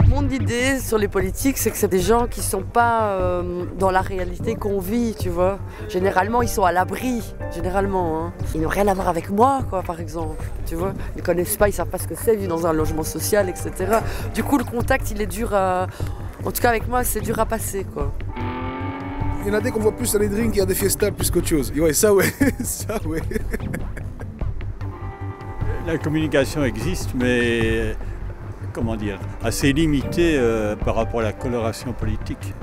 Mon idée sur les politiques, c'est que c'est des gens qui sont pas dans la réalité qu'on vit, tu vois. Généralement, ils sont à l'abri, généralement. Hein. Ils n'ont rien à voir avec moi, quoi, par exemple, tu vois. Ils ne connaissent pas, ils ne savent pas ce que c'est, vivre dans un logement social, etc. Du coup, le contact, il est dur à... En tout cas, avec moi, c'est dur à passer, quoi. Il y en a des qu'on voit plus à des drinks et à des fiestas plus qu'autre chose. Et ouais, ça, ouais. Ça, ouais. La communication existe, mais comment dire, assez limitée par rapport à la coloration politique.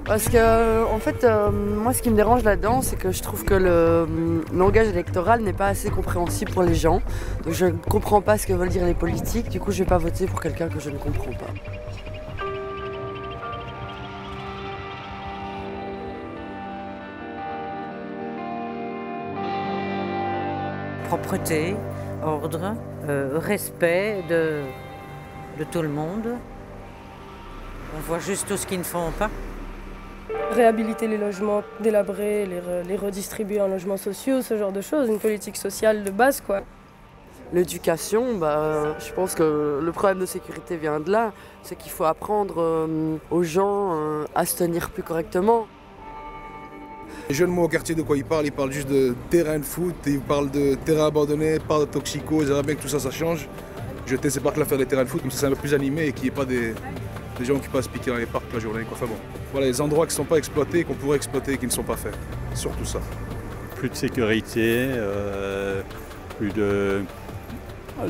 Parce que, en fait, moi, ce qui me dérange là-dedans, c'est que je trouve que le langage électoral n'est pas assez compréhensible pour les gens. Donc, je ne comprends pas ce que veulent dire les politiques. Du coup, je ne vais pas voter pour quelqu'un que je ne comprends pas. Propreté, ordre, respect de tout le monde. On voit juste tout ce qu'ils ne font pas. Réhabiliter les logements délabrés, les redistribuer en logements sociaux, ce genre de choses, une politique sociale de base, quoi. L'éducation, je pense que le problème de sécurité vient de là. C'est qu'il faut apprendre aux gens à se tenir plus correctement. Les jeunes, moi, au quartier, de quoi ils parlent juste de terrain de foot, ils parlent de terrain abandonné, ils parlent de toxico, ils aimeraient bien que tout ça, ça change. Jeter ces parcs-là, faire des terrains de foot, comme ça c'est un peu plus animé et qu'il n'y ait pas des gens qui passent piquer dans les parcs la journée. Quoi. Enfin bon, voilà, les endroits qui ne sont pas exploités, qu'on pourrait exploiter et qui ne sont pas faits. Surtout ça. Plus de sécurité, plus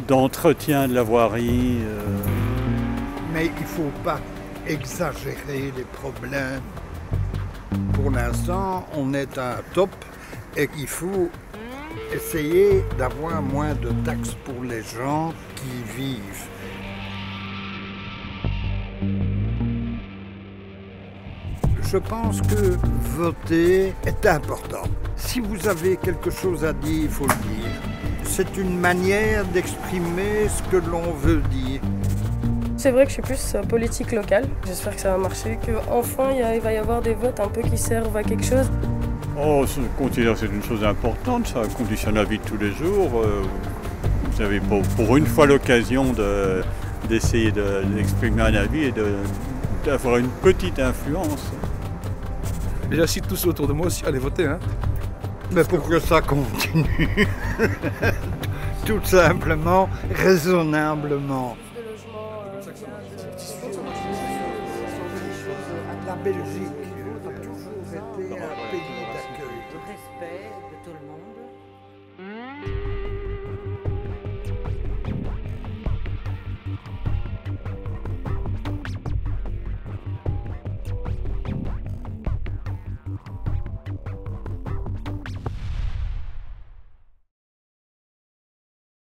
d'entretien de la voirie. Mais il ne faut pas exagérer les problèmes. Pour l'instant, on est à top et il faut essayer d'avoir moins de taxes pour les gens qui y vivent. Je pense que voter est important. Si vous avez quelque chose à dire, il faut le dire. C'est une manière d'exprimer ce que l'on veut dire. C'est vrai que je suis plus politique locale. J'espère que ça va marcher, qu'enfin il va y avoir des votes un peu qui servent à quelque chose. Oh, je considère que c'est une chose importante, ça conditionne la vie de tous les jours. Vous avez pour une fois l'occasion d'essayer d'exprimer un avis et d'avoir une petite influence. Et j'incite tous autour de moi aussi à aller voter. Hein. Mais pour que ça continue, tout simplement, raisonnablement. La Belgique a toujours été un pays d'accueil. Le respect de tout le monde.